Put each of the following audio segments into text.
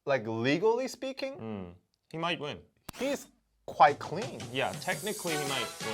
like legally speaking, he might win. he's quite clean. Yeah, technically he might win.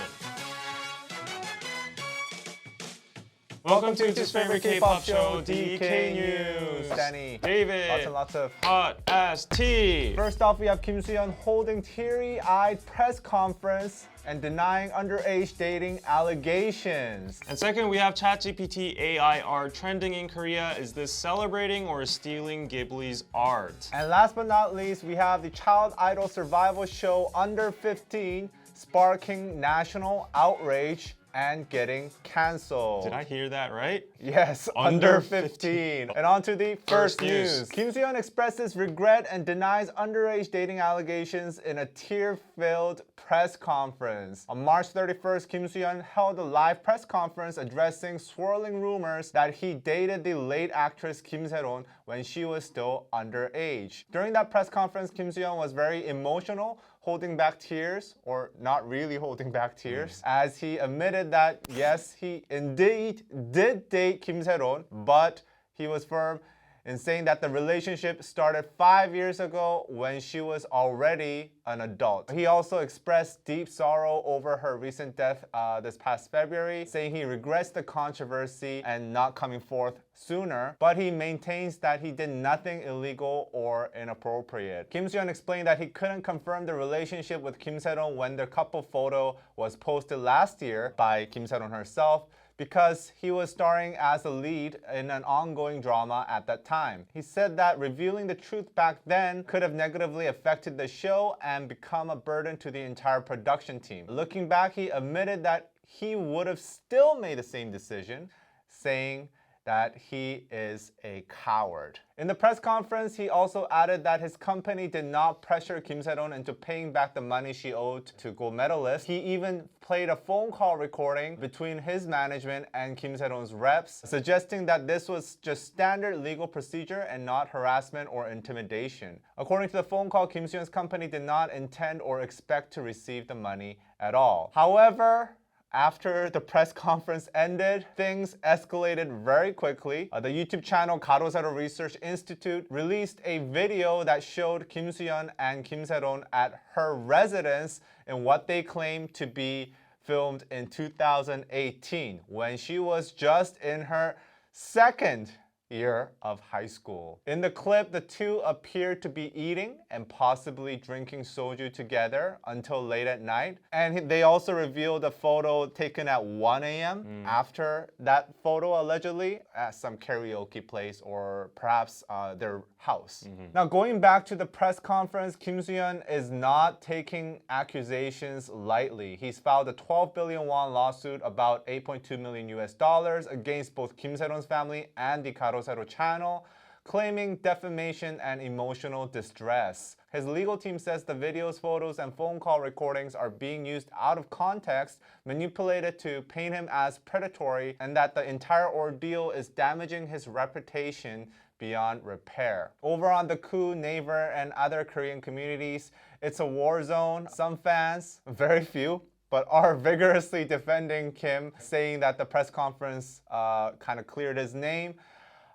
Welcome to YouTube's favorite K-pop show, DK News. Danny, David, lots of hot ass tea. First off, we have Kim Soo Hyun holding teary-eyed press conference and denying underage dating allegations. And second, we have ChatGPT AI Art trending in Korea. Is this celebrating or stealing Ghibli's art? And last but not least, we have the child idol survival show Under15 sparking national outrage and getting cancelled. Did I hear that right? Yes, under 15. And on to the first news. Kim Soo Hyun expresses regret and denies underage dating allegations in a tear-filled press conference. On March 31st, Kim Soo Hyun held a live press conference addressing swirling rumors that he dated the late actress Kim Se-ron when she was still underage. During that press conference, Kim Soo Hyun was very emotional, holding back tears, or not really holding back tears, as he admitted that yes, he indeed did date Kim Se-ron, but he was firm in saying that the relationship started 5 years ago when she was already an adult. He also expressed deep sorrow over her recent death this past February, saying he regrets the controversy and not coming forth sooner, but he maintains that he did nothing illegal or inappropriate. Kim Soo Hyun explained that he couldn't confirm the relationship with Kim Se-ron when their couple photo was posted last year by Kim Se-ron herself, because he was starring as a lead in an ongoing drama at that time. He said that revealing the truth back then could have negatively affected the show and become a burden to the entire production team. Looking back, he admitted that he would have still made the same decision, saying that he is a coward. In the press conference, he also added that his company did not pressure Kim Se-ron into paying back the money she owed to gold medalists. He even played a phone call recording between his management and Kim Se-ron's reps, suggesting that this was just standard legal procedure and not harassment or intimidation. According to the phone call, Kim Soo Hyun's company did not intend or expect to receive the money at all. However, after the press conference ended, things escalated very quickly. The YouTube channel 가로세로 Research Institute released a video that showed Kim Soo Hyun and Kim Se-ron at her residence in what they claim to be filmed in 2018, when she was just in her second year of high school. In the clip, the two appeared to be eating and possibly drinking soju together until late at night. And they also revealed a photo taken at 1 a.m. after that photo allegedly at some karaoke place or perhaps their house. Now, going back to the press conference, Kim Soo Hyun is not taking accusations lightly. He's filed a 12 billion won lawsuit, about 8.2 million US dollars, against both Kim Se-ron's family and the 가로세로 channel, claiming defamation and emotional distress. His legal team says the videos, photos, and phone call recordings are being used out of context, manipulated to paint him as predatory, and that the entire ordeal is damaging his reputation beyond repair. Over on the Koo, Naver, and other Korean communities, it's a war zone. Some fans, very few, but are vigorously defending Kim, saying that the press conference kind of cleared his name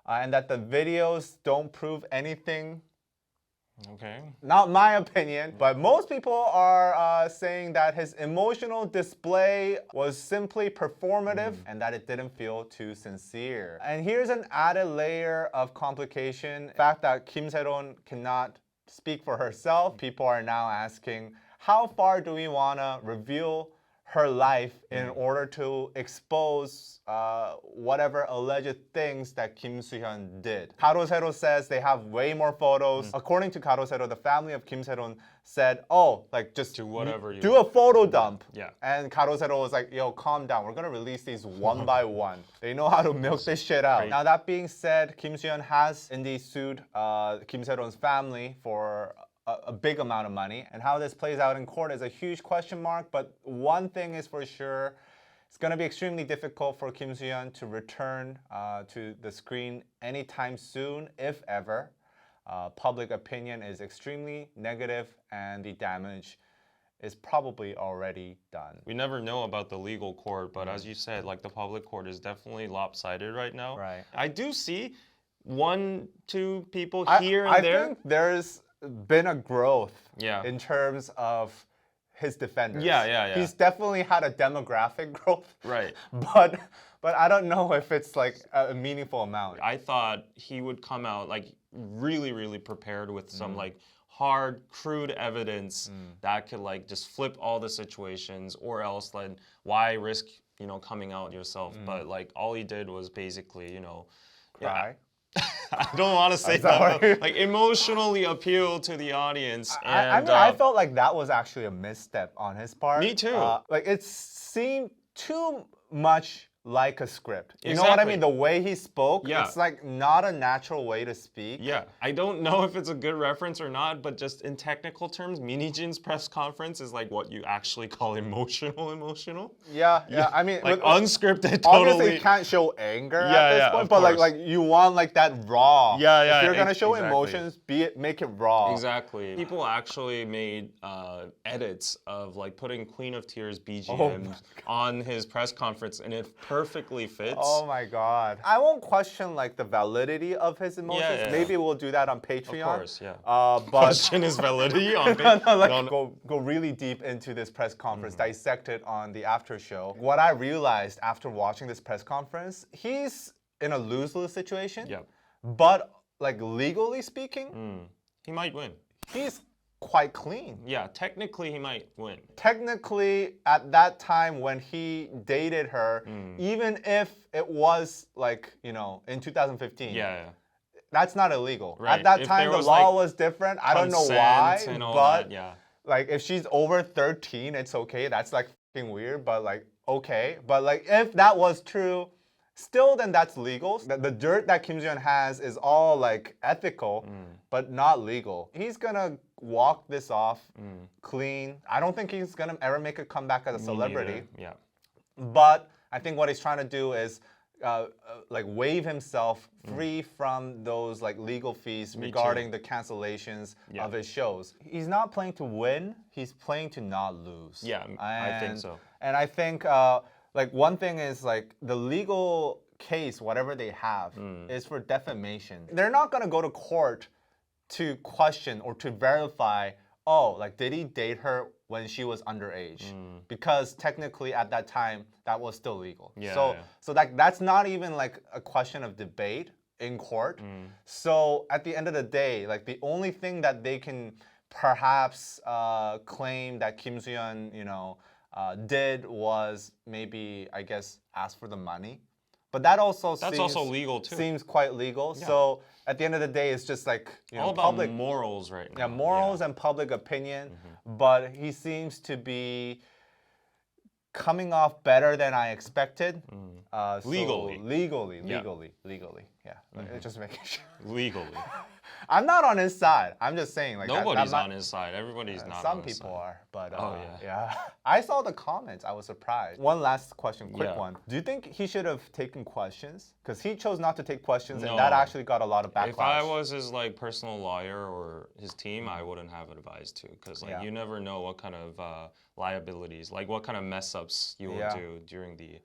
and that the videos don't prove anything. Okay. Not my opinion, but most people are saying that his emotional display was simply performative and that it didn't feel too sincere. And here's an added layer of complication. The fact that Kim Se-ron cannot speak for herself. People are now asking, how far do we want to reveal her life in order to expose whatever alleged things that Kim Soo Hyun did? 가로세로 says they have way more photos. According to 가로세로, the family of Kim Se-ron said, oh, like just Do whatever you do a photo dump. Yeah. And 가로세로 was like, yo, calm down. We're gonna release these one by one. They know how to milk this shit out. Right. Now that being said, Kim Soo Hyun has indeed sued Kim Se-ron's family for a big amount of money, and how this plays out in court is a huge question mark. But one thing is for sure, it's going to be extremely difficult for Kim Soo Hyun to return to the screen anytime soon, if ever. Public opinion is extremely negative, and the damage is probably already done. We never know about the legal court, but as you said, like the public court is definitely lopsided right now. Right. I do see one, two people here and I there. think there's been a growth Yeah. in terms of his defenders. Yeah. He's definitely had a demographic growth. Right. But I don't know if it's like a meaningful amount. I thought he would come out like really prepared with some like hard, crude evidence that could like just flip all the situations, or else like why risk, coming out yourself? But like all he did was basically, Cry. I don't want to say that, but, like emotionally appeal to the audience. I mean, I felt like that was actually a misstep on his part. Me too. Like it seemed too much like a script. You know what I Exactly. mean? The way he spoke, Yeah. it's like not a natural way to speak. Yeah, I don't know if it's a good reference or not, but just in technical terms, Minijin's press conference is like what you actually call emotional. Yeah. I mean, Like unscripted, obviously totally. you can't show anger Yeah, at this yeah, point, of but course. like you want like that raw. Yeah, If you're gonna show exactly. emotions, make it raw. Exactly. People actually made edits of like putting Queen of Tears my BGM on his press conference, and it perfectly fits. Oh my god. I won't question like the validity of his emotions. Yeah. Maybe we'll do that on Patreon. Of course, yeah. But Question his validity on go really deep into this press conference, dissect it on the after show. What I realized after watching this press conference, he's in a lose-lose situation. Yep. But like legally speaking, He might win. he's quite clean. Yeah, technically he might win. Technically, at that time when he dated her, even if it was like, in 2015, Yeah. that's not illegal. Right. At that If time, there the was, law like, was different. I don't know why, Consent and all but that, yeah. like if she's over 13, it's okay. That's like fucking weird, but like okay. But like if that was true, still then that's legal. The dirt that Kim Soo-hyun has is all like ethical, but not legal. He's gonna walk this off clean. I don't think he's gonna ever make a comeback as a celebrity. Yeah. But I think what he's trying to do is like waive himself free from those like legal fees regarding the cancellations of his shows. He's not playing to win, he's playing to not lose. Yeah, I think so. And I think like one thing is like the legal case, whatever they have, is for defamation. They're not gonna go to court to question or to verify, oh, like did he date her when she was underage? Because technically at that time that was still legal. Yeah, so that's not even like a question of debate in court. So at the end of the day, like the only thing that they can perhaps claim that Kim Soo-hyun, did was maybe, I guess, ask for the money. But that also That's also legal too. Seems quite legal. So at the end of the day, it's just like all about public morals right now. yeah, morals and public opinion. But he seems to be coming off better than I expected. Legally. Legally. Yeah. Just making sure. Legally. I'm not on his side. I'm just saying like Nobody's on his side. Everybody's not some on his people side. are, but yeah. I saw the comments. I was surprised. One last question, quick Yeah. one. Do you think he should have taken questions? Because he chose not to take questions, No. and that actually got a lot of backlash. If I was his like personal lawyer or his team, I wouldn't have advised to, because like you never know what kind of liabilities, like what kind of mess ups you will do during the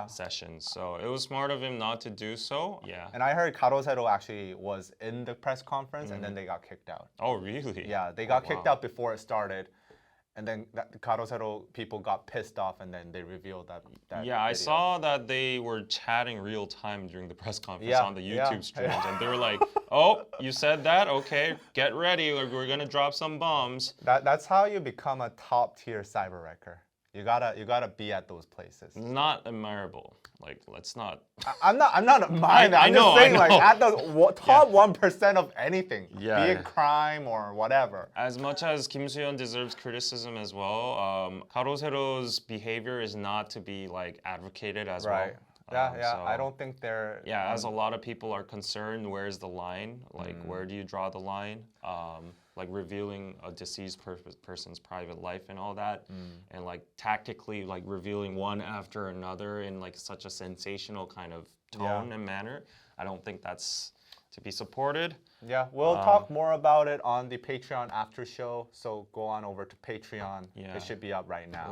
session. So it was smart of him not to do so. Yeah. And I heard Karosero actually was in the press conference, and then they got kicked out. Oh really? Yeah, they got kicked out before it started. And then the Karosero people got pissed off, and then they revealed that Yeah, I video. saw that they were chatting real time during the press conference on the yeah. YouTube streams, and they were like, "Oh, you said that? Okay, get ready. We're gonna drop some bombs." That's how you become a top tier cyber wrecker. You gotta be at those places. Not admirable. Like, let's not. I'm not admiring that. I I'm know, just saying, I like know. at the top 1% of anything, Yeah. be it crime or whatever. As much as Kim Soo-hyun deserves criticism as well, Karosero's behavior is not to be like advocated as Right. well. Yeah. So- I don't think they're. Yeah, as a lot of people are concerned, where's the line? Like, where do you draw the line? Like revealing a deceased person's private life and all that, and like tactically like revealing one after another in like such a sensational kind of tone and manner. I don't think that's to be supported. Yeah, we'll talk more about it on the Patreon after show. So go on over to Patreon. Yeah. It should be up right now.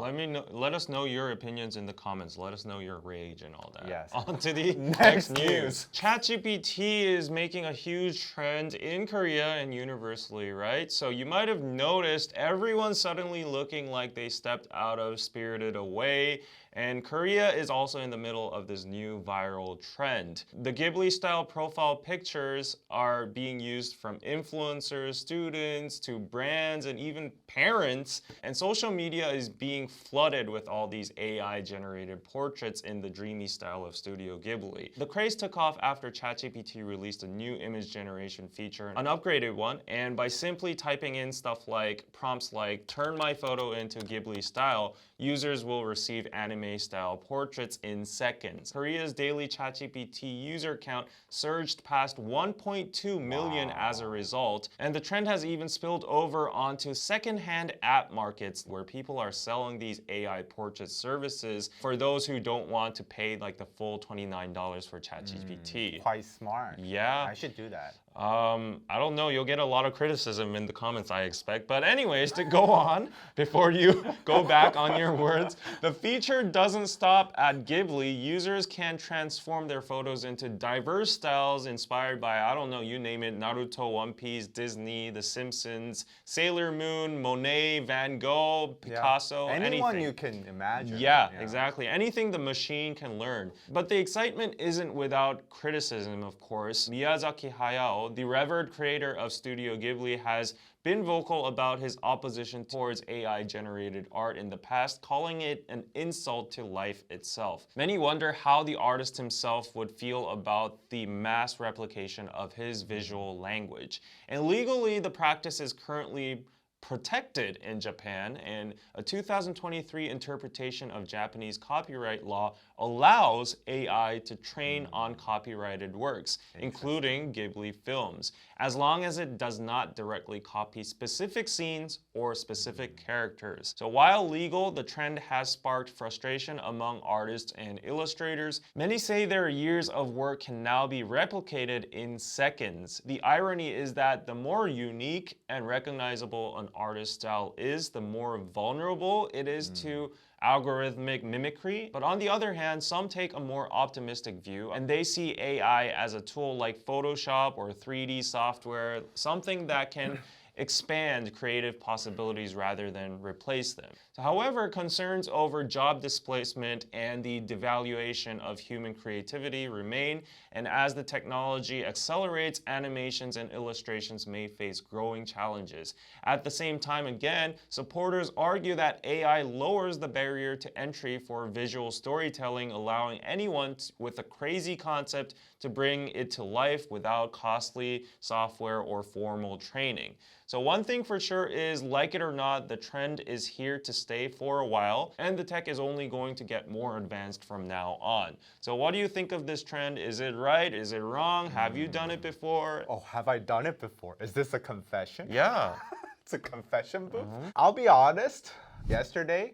Let us know your opinions in the comments. Let us know your rage and all that. Yes. On to the Next news. ChatGPT is making a huge trend in Korea and universally, right? So you might have noticed everyone suddenly looking like they stepped out of Spirited Away. And Korea is also in the middle of this new viral trend. The Ghibli-style profile pictures are being used from influencers, students, to brands, and even parents. And social media is being flooded with all these AI-generated portraits in the dreamy style of Studio Ghibli. The craze took off after ChatGPT released a new image generation feature, an upgraded one, and by simply typing in stuff like prompts like "turn my photo into Ghibli style," users will receive anime-style portraits in seconds. Korea's daily ChatGPT user count surged past 1.2 million as a result, and the trend has even spilled over onto second-hand app markets where people are selling these AI portrait services for those who don't want to pay like the full $29 for ChatGPT. Quite smart. Yeah. I should do that. I don't know, you'll get a lot of criticism in the comments, I expect. But anyways, to go on, before you go back on your words, the feature doesn't stop at Ghibli. Users can transform their photos into diverse styles inspired by, I don't know, you name it, Naruto, One Piece, Disney, The Simpsons, Sailor Moon, Monet, Van Gogh, Picasso, Anyone anything. you can imagine. Yeah, exactly. Anything the machine can learn. But the excitement isn't without criticism, of course. Miyazaki Hayao, the revered creator of Studio Ghibli, has been vocal about his opposition towards AI-generated art in the past, calling it an insult to life itself. Many wonder how the artist himself would feel about the mass replication of his visual language. And legally, the practice is currently protected in Japan, and a 2023 interpretation of Japanese copyright law allows AI to train on copyrighted works, including Ghibli films, as long as it does not directly copy specific scenes or specific characters. So while legal, the trend has sparked frustration among artists and illustrators. Many say their years of work can now be replicated in seconds. The irony is that the more unique and recognizable an artist's style is, the more vulnerable it is to algorithmic mimicry. But on the other hand, some take a more optimistic view, and they see AI as a tool like Photoshop or 3D software, something that can expand creative possibilities rather than replace them. So, however, concerns over job displacement and the devaluation of human creativity remain, and as the technology accelerates, animations and illustrations may face growing challenges. At the same time, again, supporters argue that AI lowers the barrier to entry for visual storytelling, allowing anyone with a crazy concept to bring it to life without costly software or formal training. So one thing for sure is, like it or not, the trend is here to stay for a while, and the tech is only going to get more advanced from now on. So what do you think of this trend? Is it right? Is it wrong? Have you done it before? Oh, have I done it before? Is this a confession? Yeah. It's a confession booth. I'll be honest. Yesterday,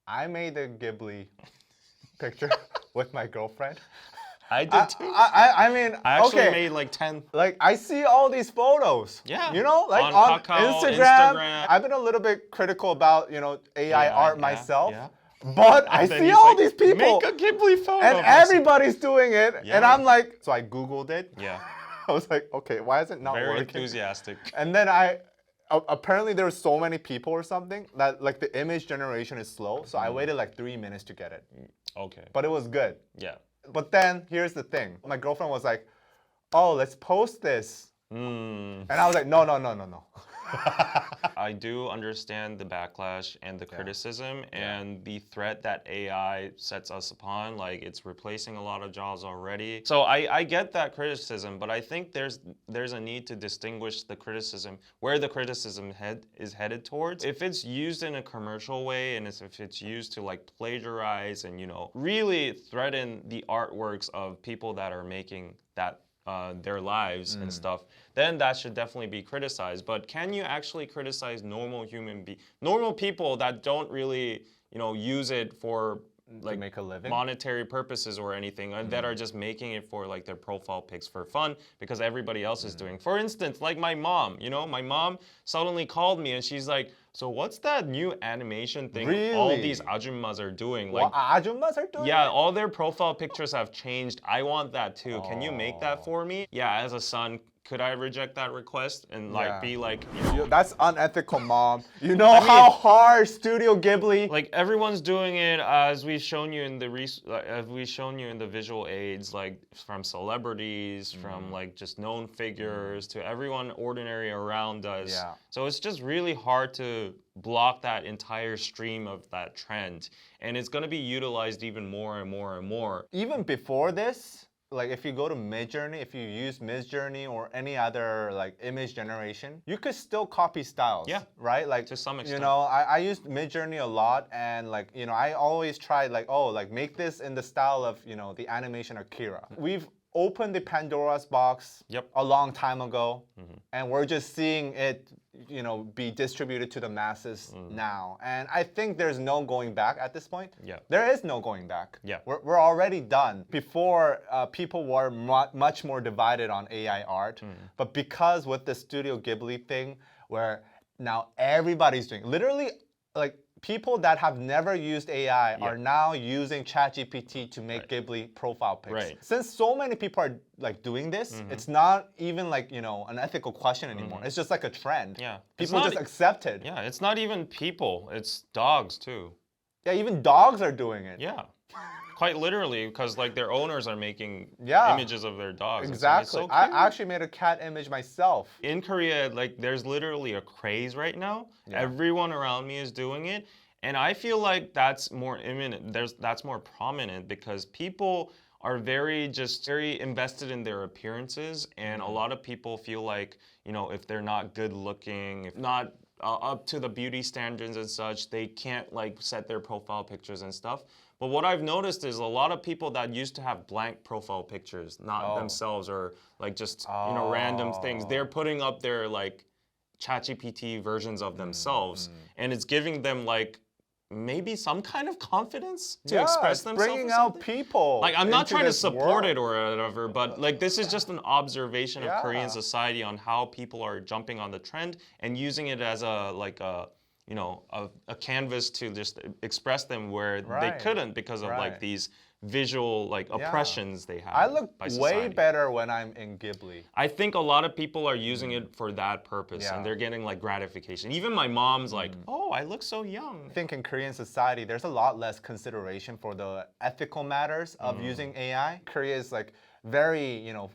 I made a Ghibli picture with my girlfriend. I did too. I mean, I actually okay. made like 10. Like, I see all these photos. Yeah. You know, like On on Kakao, Instagram. I've been a little bit critical about, AI art myself. Yeah. But I then see he's all like, these people. Make a Ghibli photo. And everybody's doing it. Yeah. And I'm like, so I Googled it. Yeah. I was like, okay, why is it not Very working? enthusiastic. And then apparently there were so many people or something that like the image generation is slow. So I waited like 3 minutes to get it. Okay. But it was good. Yeah. But then here's the thing. My girlfriend was like, oh, let's post this. And I was like, no. I do understand the backlash and the criticism and the threat that AI sets us upon. Like, it's replacing a lot of jobs already. So I get that criticism, but I think there's a need to distinguish the criticism, where the criticism is headed towards. If it's used in a commercial way, and if it's used to like plagiarize and really threaten the artworks of people that are making that their lives and stuff, then that should definitely be criticized. But can you actually criticize normal people that don't really, use it for like make a living? monetary purposes or anything, that are just making it for like their profile pics for fun because everybody else is doing. For instance, like my mom, you know, my mom suddenly called me and she's like, so what's that new animation thing all Really? these ajummas are doing? Well, Like, ajummas are doing yeah, it? all their profile pictures have changed. I want that too. Can you make that for me? Yeah, as a son, could I reject that request and like Yeah. be like, That's unethical, Mom. You know how hard Studio Ghibli. like everyone's doing it as we've shown you in the visual aids, like from celebrities, from like just known figures to everyone ordinary around us. Yeah. So it's just really hard to block that entire stream of that trend, and it's going to be utilized even more and more and more. Even before this, like if you go to Midjourney, if you use Midjourney or any other like image generation, you could still copy styles. Yeah. Right? Like To some you extent. know, I used Midjourney a lot, and like, you know, I always tried like, oh, like make this in the style of, you know, the animation Akira. We've opened the Pandora's box Yep. a long time ago, and we're just seeing it, you know, be distributed to the masses now. And I think there's no going back at this point. Yeah. There is no going back. Yeah. We're already done. Before, people were much more divided on AI art, but because with the Studio Ghibli thing, where now everybody's doing, literally, like people that have never used AI are now using ChatGPT to make Ghibli profile pics. Right. Since so many people are like doing this, it's not even like, you know, an ethical question anymore. It's just like a trend. Yeah. It's People not just accept it. Yeah, it's not even people, it's dogs too. Yeah, even dogs are doing it. Yeah. Quite literally, because like their owners are making Yeah. images of their dogs. Exactly. It's so I cute. actually made a cat image myself. In Korea, like there's literally a craze right now. Everyone around me is doing it. And I feel like that's more imminent. That's more prominent because people are very invested in their appearances, and a lot of people feel like, you know, if they're not good looking, if not up to the beauty standards and such, they can't like set their profile pictures and stuff. But what I've noticed is a lot of people that used to have blank profile pictures, not themselves, or like just you know, random things, they're putting up their like ChatGPT versions of themselves, and it's giving them like maybe some kind of confidence to express it's themselves. bringing or out something. people. Like, I'm not into trying to this support world. it or whatever, but like this is just an observation of Korean Yeah. society on how people are jumping on the trend and using it as a you know, a canvas to just express them where they Right. couldn't because of like Right. these visual like oppressions they have. I look by way society. better when I'm in Ghibli. I think a lot of people are using it for that purpose, Yeah. and they're getting like gratification. Even my mom's like, "Oh, I look so young." I think in Korean society, there's a lot less consideration for the ethical matters of using AI. Korea is like very, you know,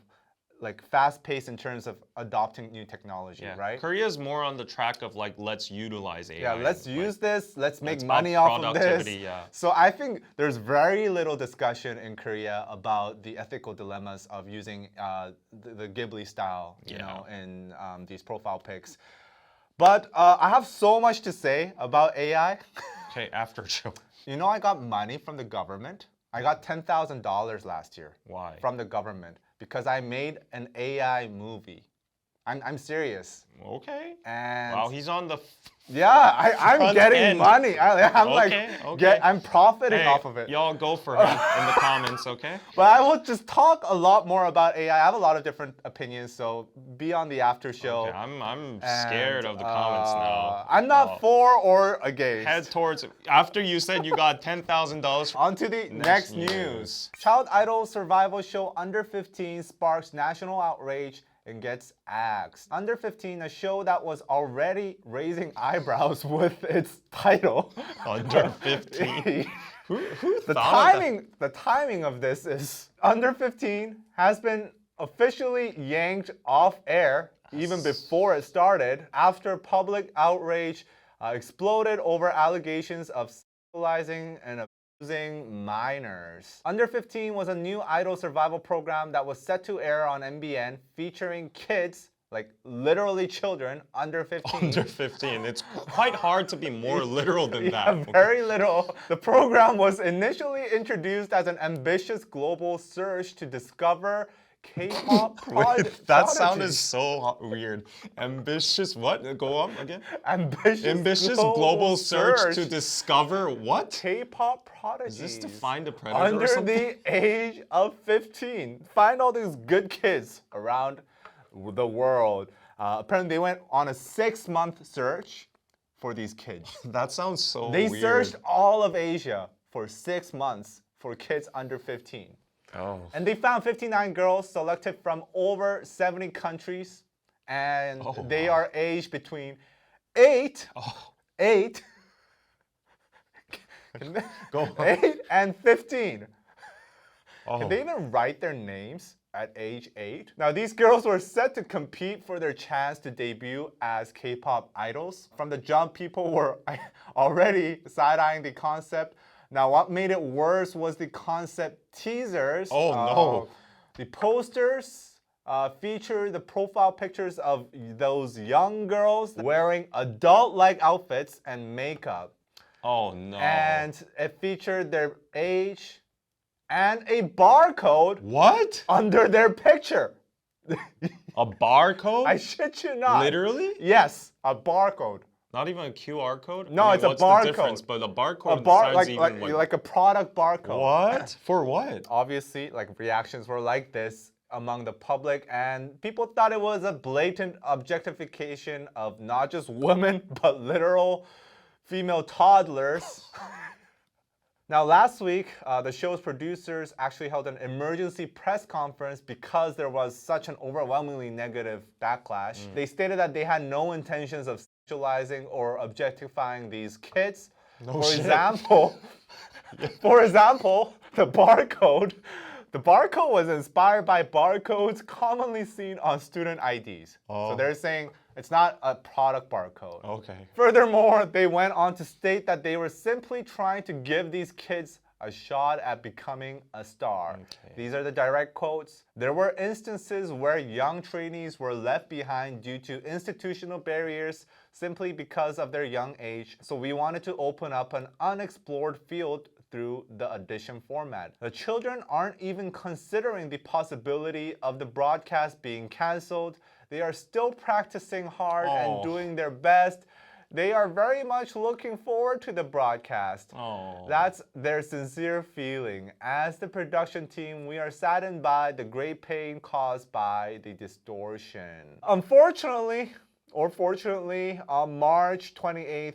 like fast-paced in terms of adopting new technology, Yeah. right? Korea's more on the track of like, let's utilize AI. Yeah, let's like, use this, let's make it's money about off of this. productivity, yeah. So I think there's very little discussion in Korea about the ethical dilemmas of using the Ghibli style, you know, in these profile pics. But I have so much to say about AI. Okay, after show. You know, I got money from the government. I got $10,000 last year. Why? From the government because I made an AI movie. I'm serious. Okay. And Wow, he's on the. yeah, I'm Front getting end. money. I'm Okay, okay. I'm profiting Hey, off of it. y'all go for him in the comments, okay? But I will just talk a lot more about AI. I have a lot of different opinions, so be on the after show. Okay, I'm scared of the comments now. I'm not for or against. Head towards. After you said you got $10,000. On to the next news. Child idol survival show Under 15 sparks national outrage and gets axed. Under 15, a show that was already raising eyebrows with its title. Under 15. Who The thought of that? the timing of this is Under 15 has been officially yanked off air even before it started after public outrage exploded over allegations of sexualizing and abusing minors. Under 15 was a new idol survival program that was set to air on MBN featuring kids, like literally children, under 15. Under 15. It's quite hard to be more literal than that. Yeah, very little. The program was initially introduced as an ambitious global search to discover K-pop That sounded prodigies. so weird. Ambitious what? Go on again. Ambitious global search to discover what? K-pop prodigies. Is this to find a predator under or something? the age of 15. Find all these good kids around the world. Apparently, they went on a 6-month search for these kids. That sounds so They weird. searched all of Asia for 6 months for kids under 15. Oh. And they found 59 girls selected from over 70 countries. And they are aged between 8 Go on. 8 and 15. Oh. Can they even write their names at age 8? Now, these girls were set to compete for their chance to debut as K-pop idols. From the jump, people were already side-eyeing the concept. Now, what made it worse was the concept teasers. Oh, no. The posters feature the profile pictures of those young girls wearing adult-like outfits and makeup. Oh no. And it featured their age and a barcode What? under their picture. A barcode? I shit you not. Literally? Yes, a barcode. Not even a QR code? No, I mean, it's a what's barcode. The difference? But a barcode sounds even like a product barcode. What? For what? Obviously, like reactions were like this among the public, and people thought it was a blatant objectification of not just women, but literal female toddlers. Now, last week, the show's producers actually held an emergency press conference because there was such an overwhelmingly negative backlash. They stated that they had no intentions of sexualizing or objectifying these kids. No For shit. example, the barcode was inspired by barcodes commonly seen on student IDs. So they're saying it's not a product barcode. Okay. Furthermore, they went on to state that they were simply trying to give these kids a shot at becoming a star. Okay. These are the direct quotes. There were instances where young trainees were left behind due to institutional barriers simply because of their young age. So we wanted to open up an unexplored field through the audition format. The children aren't even considering the possibility of the broadcast being canceled. They are still practicing hard and doing their best. They are very much looking forward to the broadcast. That's their sincere feeling. As the production team, we are saddened by the great pain caused by the distortion. Unfortunately, or fortunately, on March 28th,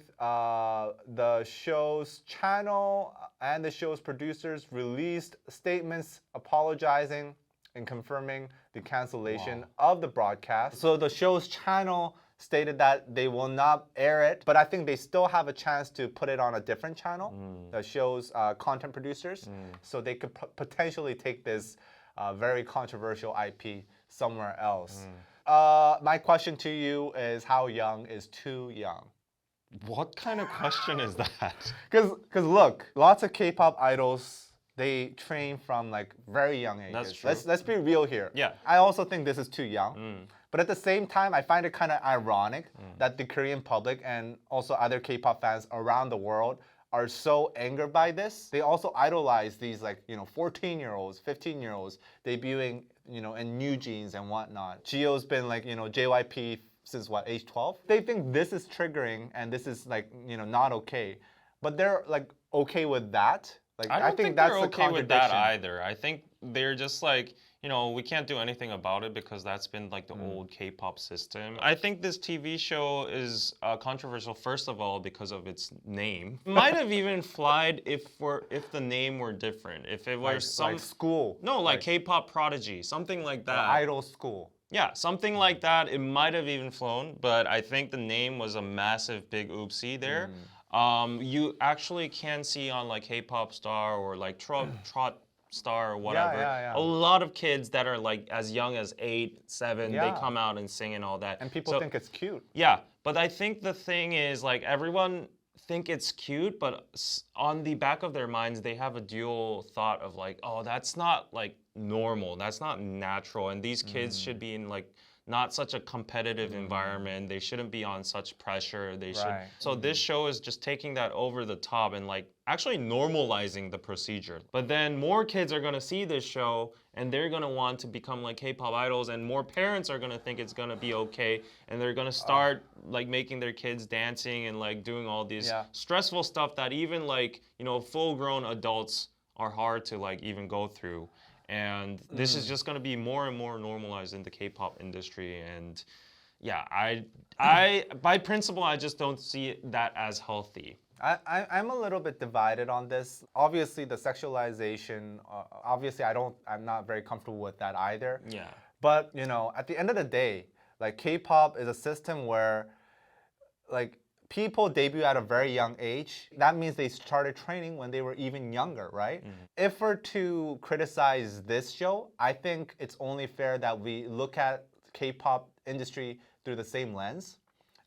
the show's channel and the show's producers released statements apologizing and confirming the cancellation of the broadcast. So the show's channel stated that they will not air it, but I think they still have a chance to put it on a different channel, the show's content producers, so they could potentially take this very controversial IP somewhere else. My question to you is, how young is too young? What kind of question is that? Because look, lots of K-pop idols, they train from like very young ages. That's true. Let's be real here. Yeah. I also think this is too young. But at the same time, I find it kind of ironic that the Korean public and also other K-pop fans around the world are so angered by this. They also idolize these 14-year-olds, 15-year-olds debuting, in new jeans and whatnot. Jio's been JYP since what, age 12? They think this is triggering and this is not okay. But they're okay with that. I don't think that's they're the okay with that contradiction. either. I think they're just we can't do anything about it because that's been the old K-pop system. I think this TV show is controversial, first of all, because of its name. Might have even flied if the name were different. If it were some school. No, K-pop prodigy, something like that. Idol school. Yeah, something like that. It might have even flown, but I think the name was a massive, big oopsie there. You actually can see on K-pop Star or Trot Star or whatever, a lot of kids that are as young as 8, 7, they come out and sing and all that. And people think it's cute. Yeah, but I think the thing is everyone think it's cute, but on the back of their minds, they have a dual thought of oh, that's not normal, that's not natural, and these kids should be in not such a competitive environment. They shouldn't be on such pressure. They should. Right. So this show is just taking that over the top and like actually normalizing the procedure. But then more kids are gonna see this show and they're gonna want to become like K-pop idols, and more parents are gonna think it's gonna be okay, and they're gonna start like making their kids dancing and like doing all these stressful stuff that even like, you know, full-grown adults are hard to like even go through. And this is just going to be more and more normalized in the K-pop industry. And yeah, I by principle, I just don't see that as healthy. I'm a little bit divided on this. Obviously, the sexualization, obviously, I'm not very comfortable with that either. Yeah. But, you know, at the end of the day, like K-pop is a system where, like, people debut at a very young age. That means they started training when they were even younger, right? If we're to criticize this show, I think it's only fair that we look at K-pop industry through the same lens.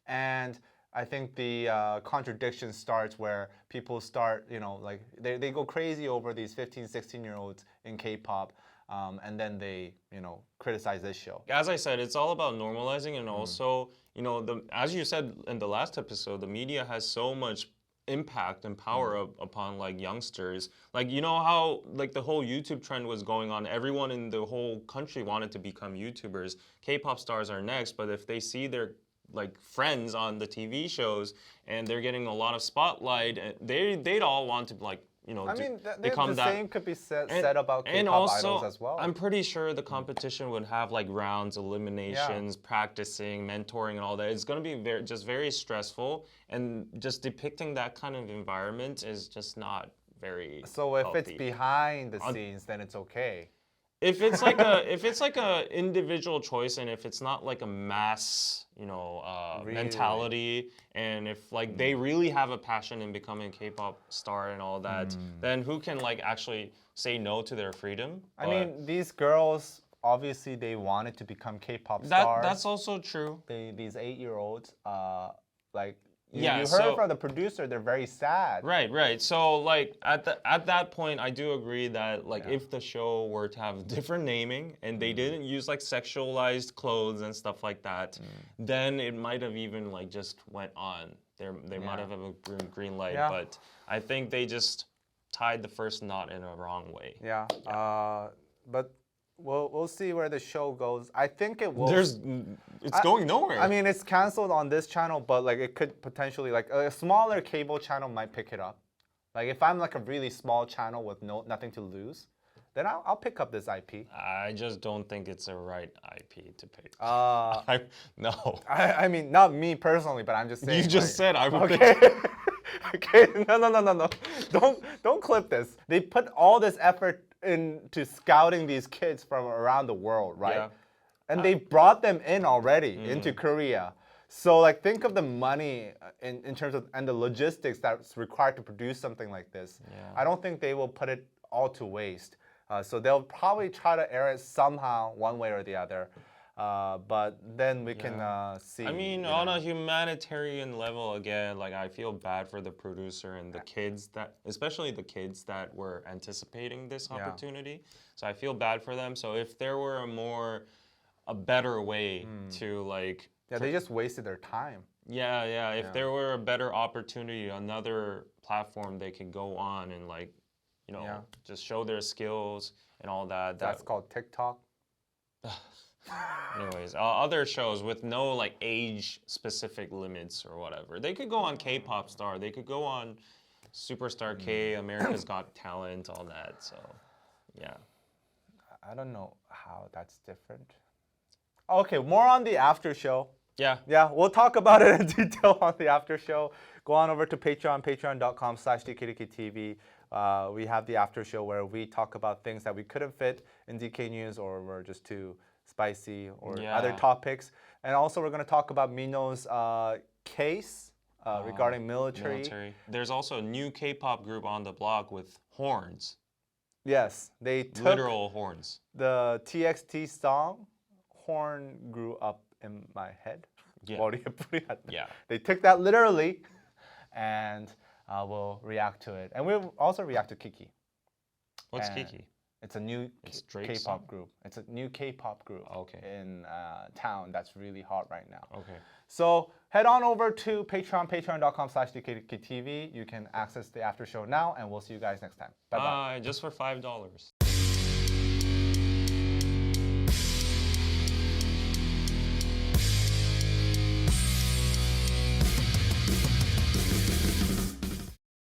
And I think the contradiction starts where people start, you know, like they go crazy over these 15, 16-year-olds in K-pop. And then they, you know, criticize this show. As I said, it's all about normalizing, and also, you know, as you said in the last episode, the media has so much impact and power upon like youngsters. Like, you know how like the whole YouTube trend was going on, everyone in the whole country wanted to become YouTubers. K-pop stars are next, but if they see their like friends on the TV shows and they're getting a lot of spotlight, they'd all want to like, you know, I mean, become the that. same could be said about K-pop And also, idols as well. I'm pretty sure the competition would have like rounds, eliminations, practicing, mentoring, and all that. It's going to be just very stressful, and just depicting that kind of environment is just not very So if healthy. it's behind the scenes, then it's okay. If it's like a individual choice, and if it's not like a mass, you know, mentality, and if like they really have a passion in becoming a K-pop star and all that, then who can like actually say no to their freedom? I mean, these girls, obviously they wanted to become K-pop stars. That's also true. These 8-year-olds, like you Yeah, heard so- from the producer, they're very sad. Right. So like at that point, I do agree that like if the show were to have different naming and they didn't use like sexualized clothes and stuff like that, then it might have even like just went on. They might have a green light, but I think they just tied the first knot in a wrong way. Yeah. But we'll see where the show goes. I think it will. It's going nowhere. I mean, it's canceled on this channel, but like it could potentially, like a smaller cable channel might pick it up. Like if I'm like a really small channel with nothing to lose, then I'll pick up this IP. I just don't think it's a right IP to pick. No. I mean, not me personally, but I'm just saying. You just said I would okay. pick. Okay. No. Don't clip this. They put all this effort into scouting these kids from around the world, right? Yeah. And they brought them in already into Korea. So like think of the money in terms of and the logistics that's required to produce something like this. Yeah. I don't think they will put it all to waste. So they'll probably try to air it somehow, one way or the other. But then we can see. I mean, on a humanitarian level, again, like I feel bad for the producer and the kids especially the kids that were anticipating this opportunity. So I feel bad for them. So if there were a better way to like. Yeah, they just wasted their time. Yeah. If there were a better opportunity, another platform they could go on and like, you know, just show their skills and all that. That's called TikTok. Anyways, other shows with no like age specific limits or whatever. They could go on K-pop Star. They could go on Superstar K, America's Got Talent, all that. So, yeah. I don't know how that's different. Okay, more on the after show. Yeah, we'll talk about it in detail on the after show. Go on over to Patreon, patreon.com/DKDKTV. We have the after show where we talk about things that we couldn't fit in DK News or were just too spicy or other topics. And also we're going to talk about Mino's case regarding military. There's also a new K-pop group on the block with horns. Yes, they took literal horns. The TXT song, Horn Grew Up in My Head. Yeah. They took that literally, and we'll react to it. And we'll also react to Kiki. What's Kiki? It's a new It's Drake's K-pop song? group. It's a new K-pop group Okay. in town that's really hot right now. Okay. So head on over to Patreon, patreon.com/DKDKTV. You can access the after show now, and we'll see you guys next time. Bye-bye. Just for $5.